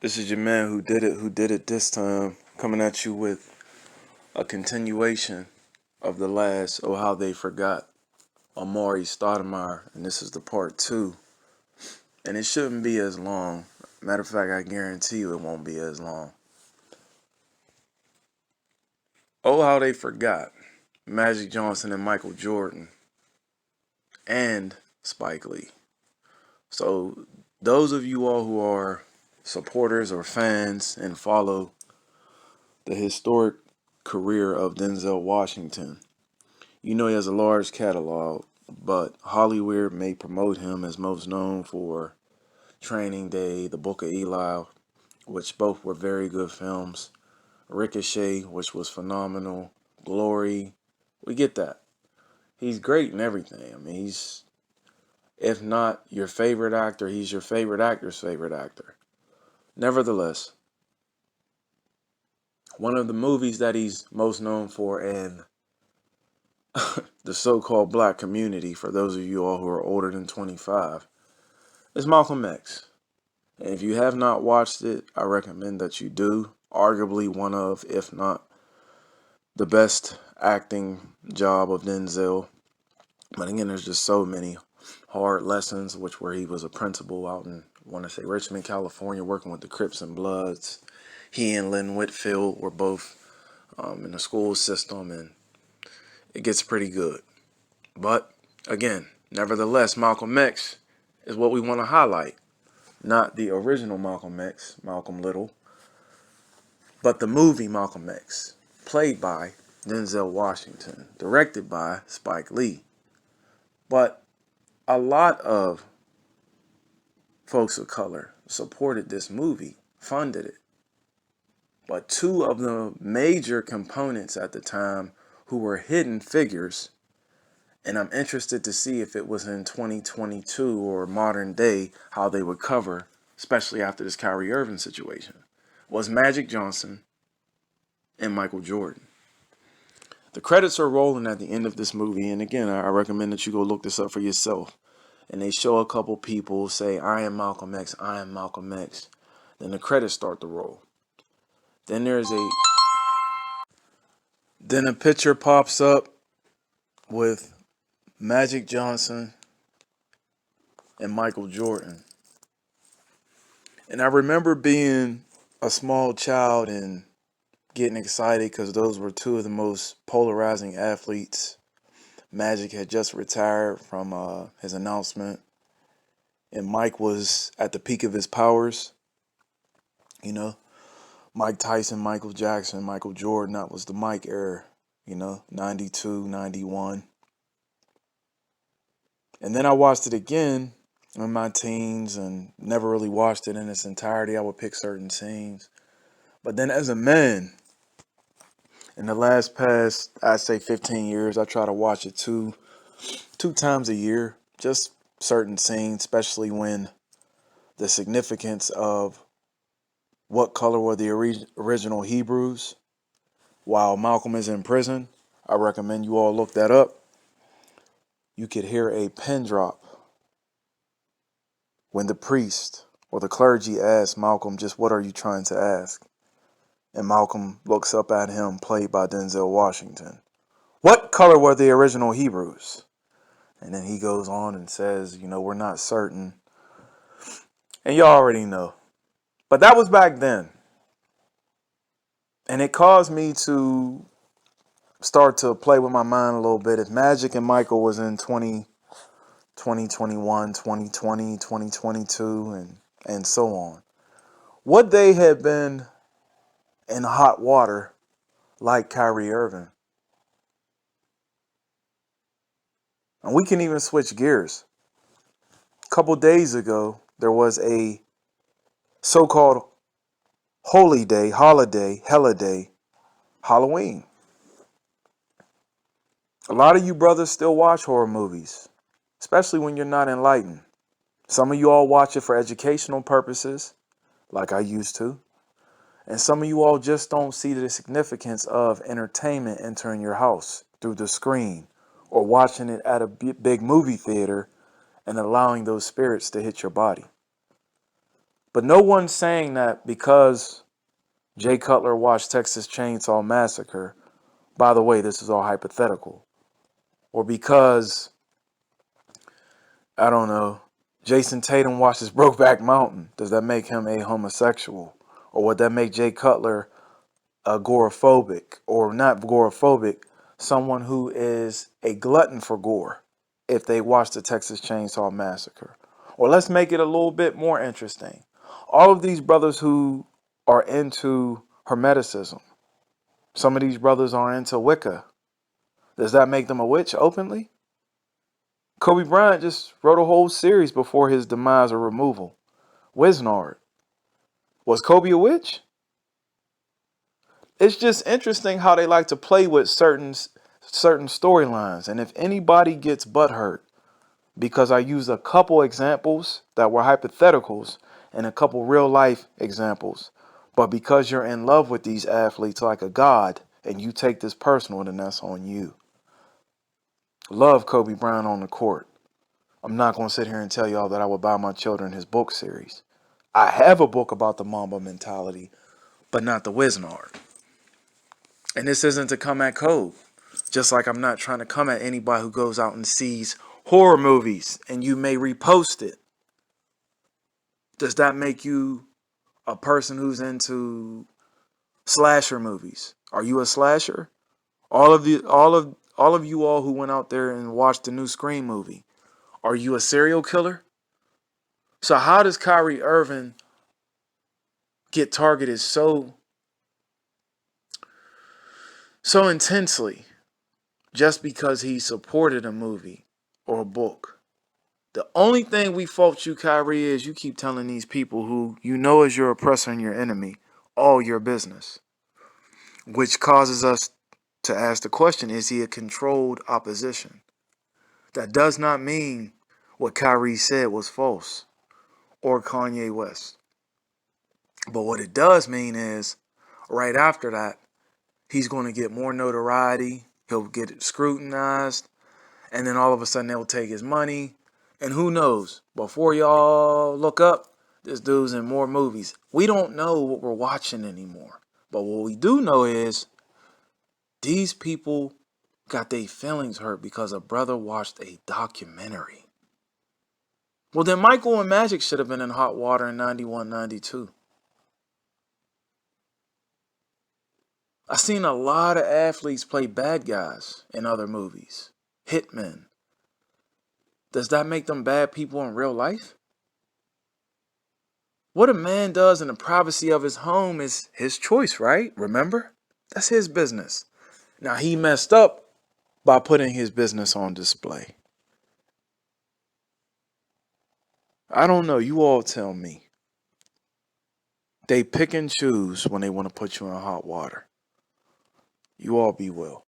This is your man who did it this time, coming at you with a continuation of the last Oh How They Forgot, Amari Stoudemire, and this is the part two. And it shouldn't be as long. Matter of fact, I guarantee you it won't be as long. Oh How They Forgot, Magic Johnson and Michael Jordan, and Spike Lee. So those of you all who are supporters or fans and follow the historic career of Denzel Washington, you know he has a large catalog, but Hollywood may promote him as most known for Training Day, The Book of Eli, which both were very good films, Ricochet, which was phenomenal, Glory. We get that. He's great in everything. I mean, he's, if not your favorite actor, he's your favorite actor's favorite actor. Nevertheless, one of the movies that he's most known for in the so-called black community, for those of you all who are older than 25, is Malcolm X. And if you have not watched it, I recommend that you do. Arguably one of, if not the best acting job of Denzel. But again, there's just so many hard lessons, which where he was a principal out in, I want to say, Richmond, California, working with the Crips and Bloods. He and Lynn Whitfield were both in the school system, and it gets pretty good. But again, nevertheless, Malcolm X is what we want to highlight. Not the original Malcolm X, Malcolm Little, but the movie Malcolm X, played by Denzel Washington, directed by Spike Lee. But a lot of folks of color supported this movie, funded it. But two of the major components at the time who were hidden figures, and I'm interested to see if it was in 2022 or modern day how they would cover, especially after this Kyrie Irving situation, was Magic Johnson and Michael Jordan. The credits are rolling at the end of this movie, and again, I recommend that you go look this up for yourself. And they show a couple people say, I am Malcolm X, I am Malcolm X. Then the credits start to roll. Then then a picture pops up with Magic Johnson and Michael Jordan. And I remember being a small child and getting excited because those were two of the most polarizing athletes. Magic had just retired from his announcement, and Mike was at the peak of his powers. You know, Mike Tyson, Michael Jackson, Michael Jordan, that was the Mike era, 92, 91. And then I watched it again in my teens and never really watched it in its entirety. I would pick certain scenes. But then as a man, in the last past, I'd say 15 years, I try to watch it two times a year. Just certain scenes, especially when the significance of what color were the original Hebrews while Malcolm is in prison. I recommend you all look that up. You could hear a pin drop when the priest or the clergy asks Malcolm, just what are you trying to ask? And Malcolm looks up at him, played by Denzel Washington. What color were the original Hebrews? And then he goes on and says, we're not certain. And you already know. But that was back then. And it caused me to start to play with my mind a little bit. If Magic and Michael was in 2021, 2020, 2022, and so on, would they have been in hot water like Kyrie Irving? And we can even switch gears. A couple days ago, there was a so-called holy day, holiday, holiday, Halloween. A lot of you brothers still watch horror movies, especially when you're not enlightened. Some of you all watch it for educational purposes, like I used to. And some of you all just don't see the significance of entertainment entering your house through the screen or watching it at a big movie theater and allowing those spirits to hit your body. But no one's saying that because Jay Cutler watched Texas Chainsaw Massacre. By the way, this is all hypothetical. Or because, I don't know, Jason Tatum watches Brokeback Mountain. Does that make him a homosexual? Or would that make Jay Cutler agoraphobic? Or not agoraphobic, someone who is a glutton for gore if they watch the Texas Chainsaw Massacre? Or let's make it a little bit more interesting. All of these brothers who are into Hermeticism, some of these brothers are into Wicca. Does that make them a witch openly? Kobe Bryant just wrote a whole series before his demise or removal. Wisnard. Was Kobe a witch? It's just interesting how they like to play with certain storylines. And if anybody gets butthurt because I used a couple examples that were hypotheticals and a couple real life examples, but because you're in love with these athletes like a god and you take this personal, then that's on you. Love Kobe Bryant on the court. I'm not going to sit here and tell y'all that I would buy my children his book series. I have a book about the Mamba mentality, but not the Wisnard. And this isn't to come at Kobe. Just like I'm not trying to come at anybody who goes out and sees horror movies and you may repost it. Does that make you a person who's into slasher movies? Are you a slasher? All of you all who went out there and watched the new Scream movie, are you a serial killer? So how does Kyrie Irving get targeted so intensely just because he supported a movie or a book? The only thing we fault you, Kyrie, is you keep telling these people who you know is your oppressor and your enemy all your business, which causes us to ask the question, is he a controlled opposition? That does not mean what Kyrie said was false or Kanye West. But what it does mean is right after that, he's going to get more notoriety. He'll get scrutinized. And then all of a sudden they'll take his money. And who knows? Before y'all look up, this dude's in more movies. We don't know what we're watching anymore. But what we do know is these people got their feelings hurt because a brother watched a documentary. Well, then Michael and Magic should have been in hot water in 91, 92. I've seen a lot of athletes play bad guys in other movies. Hitmen. Does that make them bad people in real life? What a man does in the privacy of his home is his choice, right? Remember? That's his business. Now, he messed up by putting his business on display. I don't know. You all tell me. They pick and choose when they want to put you in hot water. You all be well.